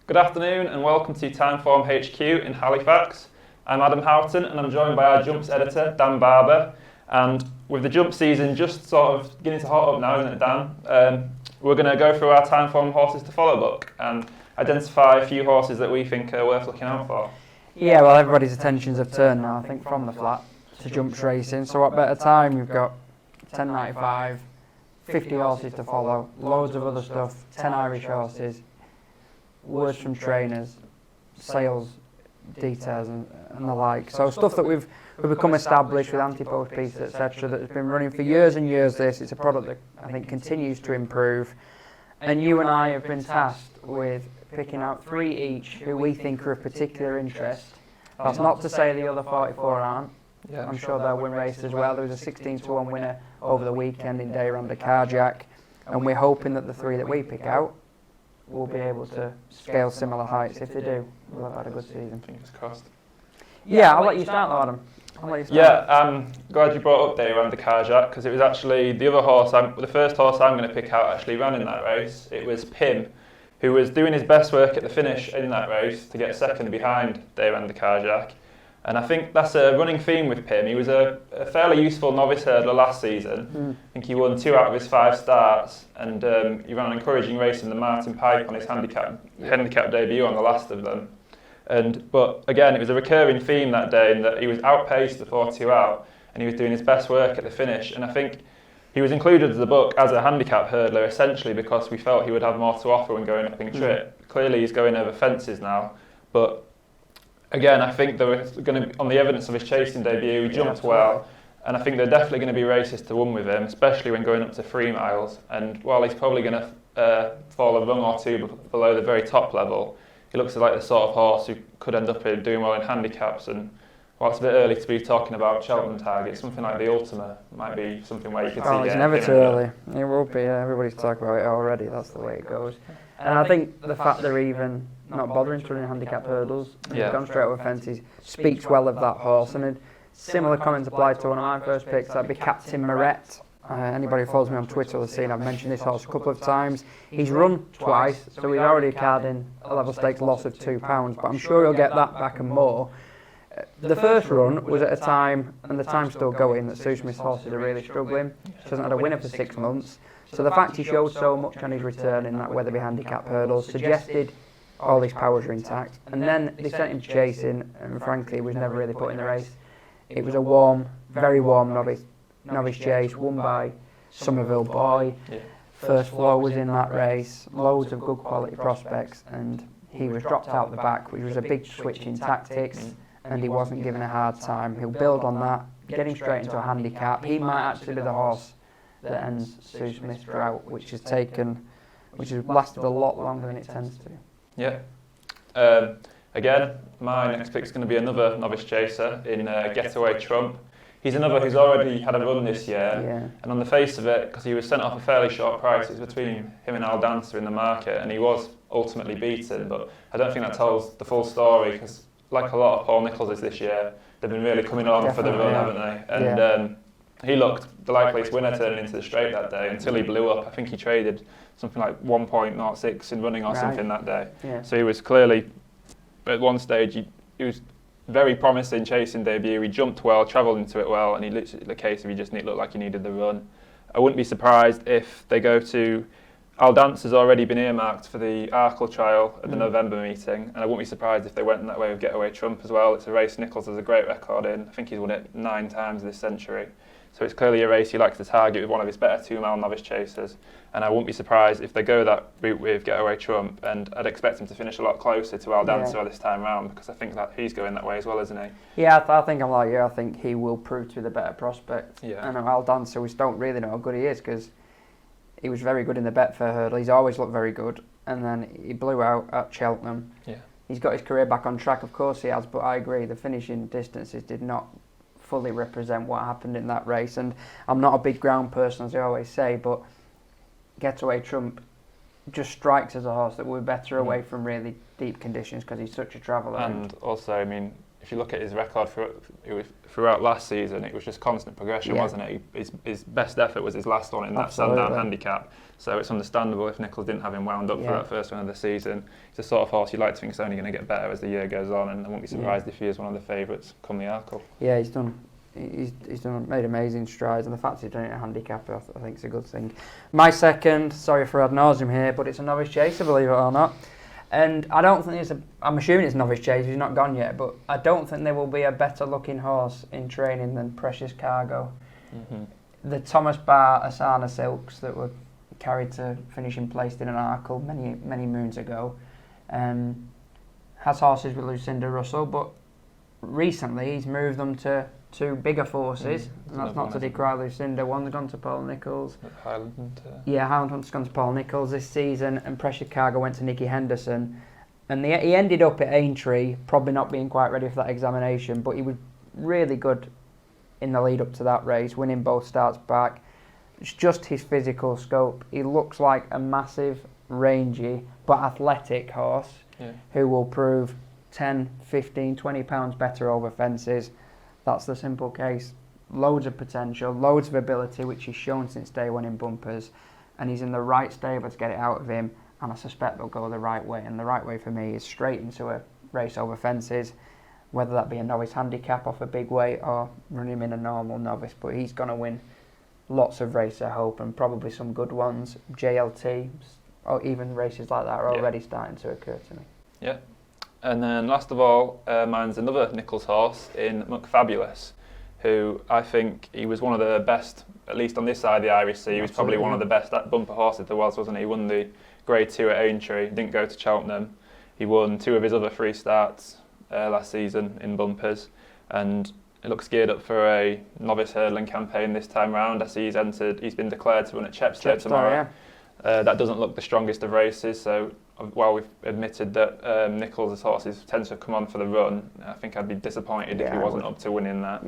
Good afternoon and welcome to Timeform HQ in Halifax. I'm Adam Houghton and I'm joined by our jumps editor, Dan Barber. And with the jump season just sort of getting to hot up now, isn't it, Dan? We're going to go through our Timeform horses to follow book and identify a few horses that we think are worth looking out for. Yeah, well, everybody's attentions have turned now, I think, from the flat to jumps racing. So what better time? You've got 10.95, 50 horses to follow, loads of other stuff, 10 Irish horses, words from trainers, sales details and the like. So stuff that we've become established with anti-post pieces, etc., that has been running for years and years. It's a product that I think continues to improve. And you and I have been tasked with picking out 3 each who we think are of particular interest. That's not to say the other 44 aren't. I'm sure they'll win races as well. There was a 16-1 winner over the weekend in Day Around the Carjack, and we're hoping that the 3 that we pick out will be able to scale similar heights. If they do, we'll have had a good season. Fingers crossed. Yeah, I'll let you start though, Adam. Yeah, I'm glad you brought up Day Around the Carjack because it was actually the other horse, the first horse I'm going to pick out actually ran in that race. It was Pim, who was doing his best work at the finish in that race to get second behind Day Around the Carjack. And I think that's a running theme with Pim. He was a fairly useful novice hurdler last season. I think he won 2 out of his 5 starts, and he ran an encouraging race in the Martin Pike on his handicap debut on the last of them. But again, it was a recurring theme that day in that he was outpaced before 2 out, and he was doing his best work at the finish. And I think he was included in the book as a handicap hurdler essentially because we felt he would have more to offer when going up in trip. Clearly, he's going over fences now, but again, I think there was going to be, on the evidence of his chasing debut, he jumped well, and I think there are definitely going to be races to win with him, especially when going up to 3 miles. And while he's probably going to fall a rung or 2 below the very top level, he looks like the sort of horse who could end up doing well in handicaps. And while it's a bit early to be talking about Cheltenham targets, something like the Ultima might be something where you could see. Oh, it's never too early. It will be. Everybody's talking about it already. That's the way it goes. And I think the fact they're even not bothering to run handicap hurdles, they've gone straight over fences, speaks well of that horse. And similar comments applied to one of my first picks. That'd be Captain MOIRETTE. Anybody who follows me on Twitter will have seen I've mentioned this horse a couple of times. He's run twice, so he's already carded in a level stakes loss of £2, but I'm sure he'll get that back and more. The first run was at a time, and the time's still going, that Sue Smith's horses are really struggling. She hasn't had a winner for 6 months. So the fact he showed so much on his return in that Weatherby handicap hurdle suggested all his powers are intact. And then they sent him chasing, and frankly, he was never really put in the race. It was a warm, very warm novice chase, won by Somerville Boy. First floor was in that race, loads of good quality prospects, and he was dropped out the back, which was a big switch in tactics, and he wasn't given a hard time. He'll build on that, get him straight into a handicap. He might actually be the horse that ends Sue Smith's drought, which has lasted a lot longer than it tends to. Yeah. Again, my next pick is going to be another novice chaser in Getaway Trump. He's another who's already had a run this year, and on the face of it, because he was sent off a fairly short price, it was between him and Al Dancer in the market, and he was ultimately beaten, but I don't think that tells the full story, because like a lot of Paul Nicholls this year, they've been really coming on for the run, haven't they? And he looked the likeliest winner turning into the straight that day until he blew up. I think he traded something like 1.06 in running or something that day. So he was clearly, at one stage, he was very promising chasing debut. He jumped well, travelled into it well, and he literally, the case of he just looked like he needed the run. I wouldn't be surprised if they go to, Al Dancer's already been earmarked for the Arkle trial at the November meeting, and I wouldn't be surprised if they went in that way with Getaway Trump as well. It's a race Nicholls has a great record in. I think he's won it 9 times this century. So it's clearly a race he likes to target with one of his better 2-mile novice chasers. And I wouldn't be surprised if they go that route with Getaway Trump, and I'd expect him to finish a lot closer to Al Dancer this time round, because I think that he's going that way as well, isn't he? Yeah, I think I'm like you. I think he will prove to be the better prospect. Yeah. And Al Dancer, we don't really know how good he is, because he was very good in the Betfair hurdle. He's always looked very good, and then he blew out at Cheltenham. He's got his career back on track, of course he has, but I agree, the finishing distances did not fully represent what happened in that race. And I'm not a big ground person, as I always say, but Getaway Trump just strikes as a horse that we're better away from really deep conditions because he's such a traveller. And also, I mean, if you look at his record throughout last season, it was just constant progression, wasn't it? His best effort was his last one in that Sandown handicap. So it's understandable if Nicholls didn't have him wound up for that first one of the season. He's the sort of horse you like to think is only going to get better as the year goes on, and I won't be surprised if he is one of the favourites come the Arkle. Yeah, he's made amazing strides, and the fact he's done it at handicap, I think, is a good thing. My second, sorry for ad nauseum here, but it's a novice chaser, believe it or not. And I don't think I'm assuming it's novice chaser, he's not gone yet, but I don't think there will be a better looking horse in training than Precious Cargo. The Thomas Barr Asana Silks that were carried to finishing placed in an Arkle many moons ago, has horses with Lucinda Russell, but recently he's moved them to two bigger forces, and that's not to decry Lucinda. One's gone to Paul Nicholls. Highland. Highland's gone to Paul Nicholls this season, and Precious Cargo went to Nicky Henderson. And he ended up at Aintree, probably not being quite ready for that examination, but he was really good in the lead up to that race, winning both starts back. It's just his physical scope. He looks like a massive, rangy, but athletic horse who will prove 10, 15, 20 pounds better over fences. That's the simple case. Loads of potential, loads of ability, which he's shown since day one in bumpers, and he's in the right stable to get it out of him, and I suspect they'll go the right way, and the right way for me is straight into a race over fences, whether that be a novice handicap off a big weight or run him in a normal novice, but he's going to win lots of races, I hope, and probably some good ones. JLT, or even races like that are already starting to occur to me. Yeah. And then last of all, mine's another Nicholls horse in MCFABULOUS, who I think he was one of the best, at least on this side of the Irish Sea. He was probably one of the best bumper horses there was, wasn't he? He won the Grade 2 at Aintree, didn't go to Cheltenham. He won 2 of his other 3 starts last season in bumpers, and it looks geared up for a novice hurdling campaign this time round. I see he's been declared to run at Chepstow tomorrow. That doesn't look the strongest of races, so while we've admitted that Nicholls' horses tend to come on for the run, I think I'd be disappointed if he wasn't up to winning that.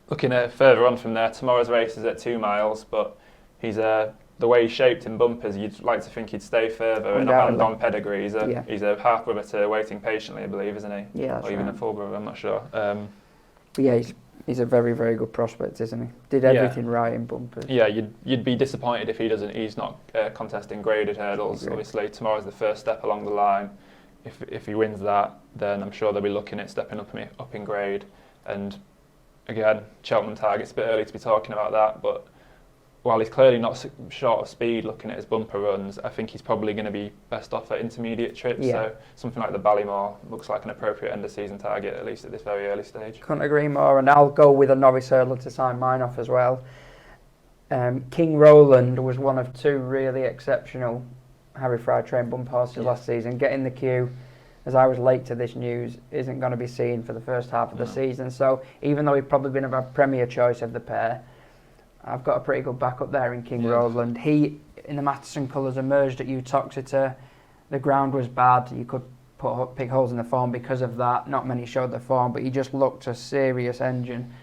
Looking at further on from there, tomorrow's race is at 2 miles, but he's the way he's shaped in bumpers, you'd like to think he'd stay further. And on pedigree, he's a half brother to Waiting Patiently, I believe, isn't he? Yeah, that's or even a full brother, I'm not sure. But yeah, he's a very, very good prospect, isn't he? Did everything right in bumpers. Yeah, you'd be disappointed if he's not contesting graded hurdles. Obviously, tomorrow's the first step along the line. If he wins that, then I'm sure they'll be looking at stepping up in grade. And again, Cheltenham target's a bit early to be talking about that, but while he's clearly not short of speed looking at his bumper runs, I think he's probably going to be best off at intermediate trips. So something like the Ballymore looks like an appropriate end of season target, at least at this very early stage. Couldn't agree more, and I'll go with a novice hurdler to sign mine off as well. King Roland was one of 2 really exceptional Harry Fry trained bumper horses last season. Getting the queue, as I was late to this news, isn't going to be seen for the first half of the season. So even though he'd probably been a premier choice of the pair, I've got a pretty good backup there in King Roland. He, in the Masterson colours, emerged at Utoxeter. The ground was bad. You could pick holes in the form because of that. Not many showed the form, but he just looked a serious engine,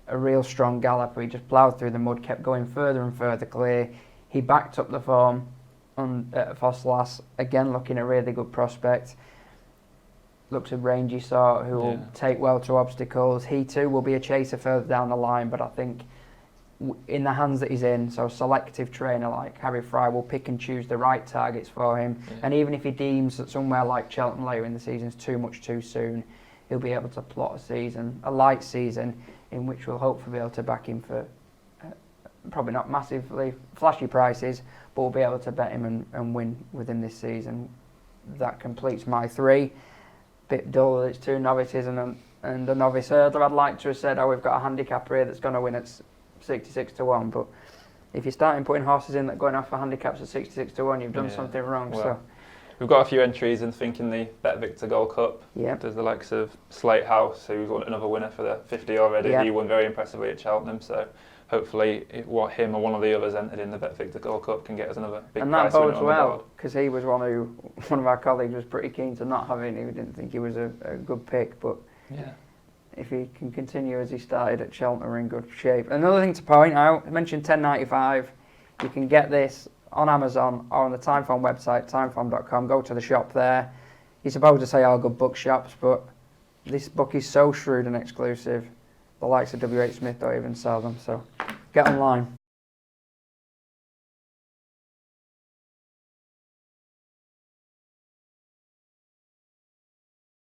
a real strong galloper. He just ploughed through the mud, kept going further and further clear. He backed up the form at Fosslas, again looking a really good prospect. Looks a rangy sort who will take well to obstacles. He too will be a chaser further down the line, but I think in the hands that he's in, so a selective trainer like Harry Fry will pick and choose the right targets for him, and even if he deems that somewhere like Cheltenham later in the season is too much too soon, he'll be able to plot a light season in which we'll hopefully be able to back him for probably not massively flashy prices, but we'll be able to bet him and win within this season. That completes my 3. Bit dull that it's 2 novices and a novice hurdler. I'd like to have said, we've got a handicapper here that's going to win at 66 to 1, but if you're starting putting horses in that are going off for handicaps at 66 to 1, you've done something wrong. Well, so we've got a few entries in thinking the Bet Victor Gold Cup. There's the likes of Slate House, who's another winner for the 50 already. He won very impressively at Cheltenham, so hopefully him or one of the others entered in the Bet Victor Gold Cup can get us another big and prize. And that bodes well, because he was one of our colleagues was pretty keen to not have him. He didn't think he was a good pick, but if he can continue as he started at Cheltenham, we're in good shape. Another thing to point out, I mentioned $10.95. You can get this on Amazon or on the Timeform website, timeform.com. Go to the shop there. You're supposed to say all good bookshops, but this book is so shrewd and exclusive. The likes of W.H. Smith don't even sell them, so get online.